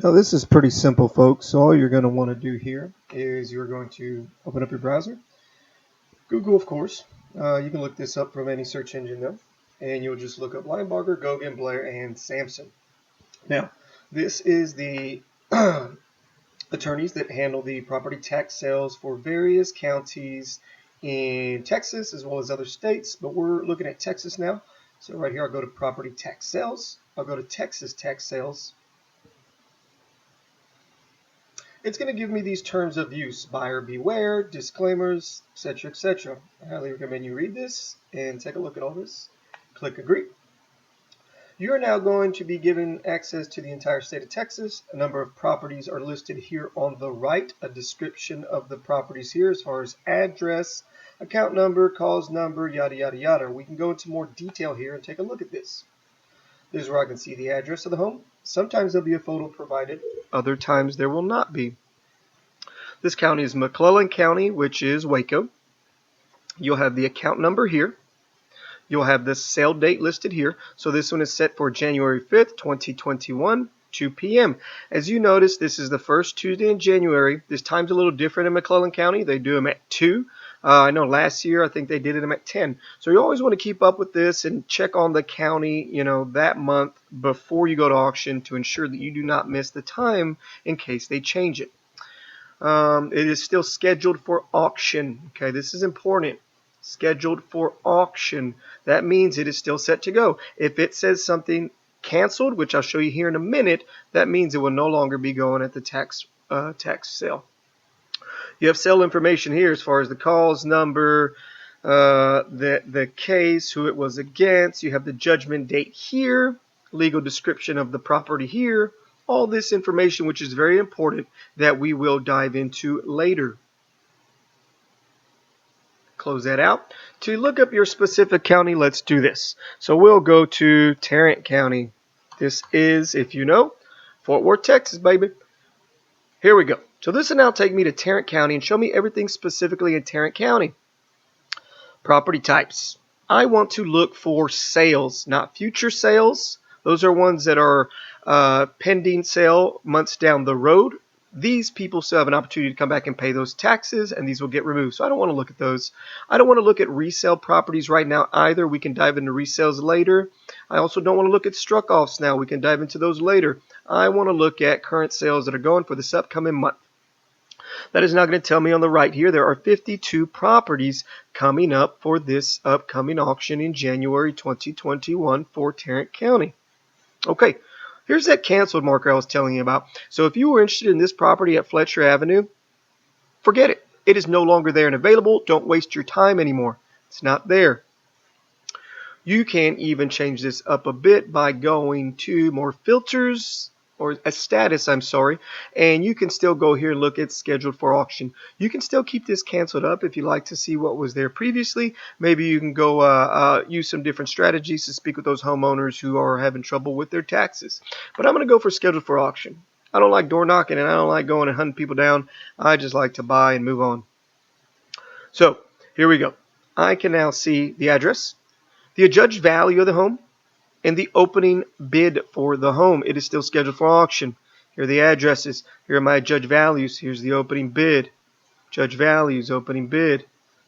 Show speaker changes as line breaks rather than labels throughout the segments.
Now this is pretty simple, folks. So all you're going to want to do here is you're going to open up your browser, Google, of course. You can look this up from any search engine though, and you'll just look up Linebarger, Gogan, Blair, and Sampson. Now, this is the attorneys that handle the property tax sales for various counties in Texas as well as other states, but we're looking at Texas now. So right here, I'll go to property tax sales. I'll go to Texas tax sales. It's going to give me these terms of use: buyer beware, disclaimers, etc., etc. I highly recommend you read this and take a look at all this. Click agree. You are now going to be given access to the entire state of Texas. A number of properties are listed here on the right. A description of the properties here as far as address, account number, cause number, yada, yada, yada. We can go into more detail here and take a look at this. This is where I can see the address of the home. Sometimes there'll be a photo provided. Other times there will not be. This county is McClellan County, which is Waco. You'll have the account number here. You'll have the sale date listed here. So this one is set for January 5th, 2021, 2 p.m. As you notice, this is the first Tuesday in January. This time's a little different in McClellan County. They do them at 2. I know last year I think they did them at 10. So you always want to keep up with this and check on the county, that month before you go to auction to ensure that you do not miss the time in case they change it. It is still scheduled for auction. Okay, this is important. Scheduled for auction. That means it is still set to go. If it says something canceled, which I'll show you here in a minute, that means it will no longer be going at the tax sale. You have sale information here as far as the cause number, the case, who it was against. You have the judgment date here, legal description of the property here. All this information, which is very important, that we will dive into later. Close that out. To look up your specific county, let's do this. So we'll go to Tarrant County. This is, if you know, Fort Worth, Texas, baby. Here we go. So this will now take me to Tarrant County and show me everything specifically in Tarrant County. Property types. I want to look for sales, not future sales. Those are ones that are pending sale months down the road. These people still have an opportunity to come back and pay those taxes, and these will get removed. So I don't want to look at those. I don't want to look at resale properties right now either. We can dive into resales later. I also don't want to look at struck-offs now. We can dive into those later. I want to look at current sales that are going for this upcoming month. That is now going to tell me on the right here there are 52 properties coming up for this upcoming auction in January 2021 for Tarrant County. Okay, here's that canceled marker I was telling you about. So if you were interested in this property at Fletcher Avenue, forget it. It is no longer there and available. Don't waste your time anymore. It's not there. You can even change this up a bit by going to more filters, or a status, I'm sorry, and you can still go here and look at scheduled for auction. You can still keep this canceled up if you like to see what was there previously. Maybe you can go use some different strategies to speak with those homeowners who are having trouble with their taxes. But I'm going to go for scheduled for auction. I don't like door knocking and I don't like going and hunting people down. I just like to buy and move on. So here we go. I can now see the address, the adjudged value of the home, and the opening bid for the home. It is still scheduled for auction. Here are the addresses. Here are my judge values. Here's the opening bid. Judge values, opening bid.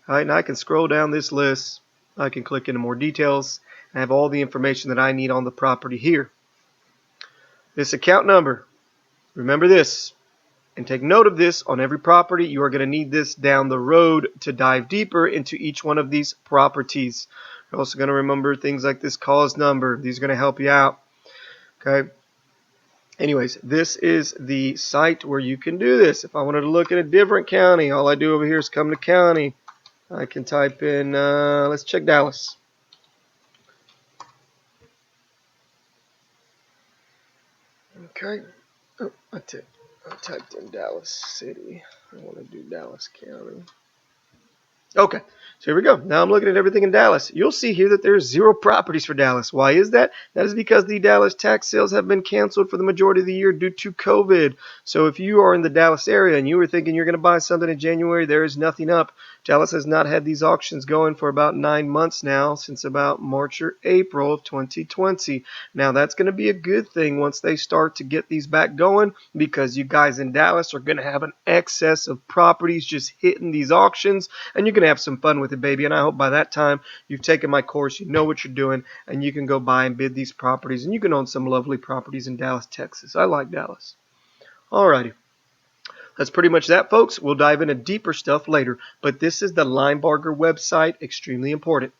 All right, and I can scroll down this list. I can click into more details. I have all the information that I need on the property here. This account number. Remember this. And take note of this on every property. You are going to need this down the road to dive deeper into each one of these properties. You're also going to remember things like this cause number. These are going to help you out. Okay. Anyways, this is the site where you can do this. If I wanted to look at a different county, all I do over here is come to county. I can type in, let's check Dallas. Okay. Oh, I typed in Dallas City. I want to do Dallas County. Okay, so here we go. Now I'm looking at everything in Dallas. You'll see here that there's 0 properties for Dallas. Why is that? That is because the Dallas tax sales have been canceled for the majority of the year due to COVID. So if you are in the Dallas area and you were thinking you're going to buy something in January, there is nothing up. Dallas has not had these auctions going for about 9 months now, since about March or April of 2020. Now that's going to be a good thing once they start to get these back going, because you guys in Dallas are going to have an excess of properties just hitting these auctions, and you're going to have some fun with it, baby. And I hope by that time you've taken my course, you know what you're doing, and you can go buy and bid these properties, and you can own some lovely properties in Dallas, Texas. I like Dallas. Alrighty. That's pretty much that, folks. We'll dive into deeper stuff later, but this is the Linebarger website, extremely important.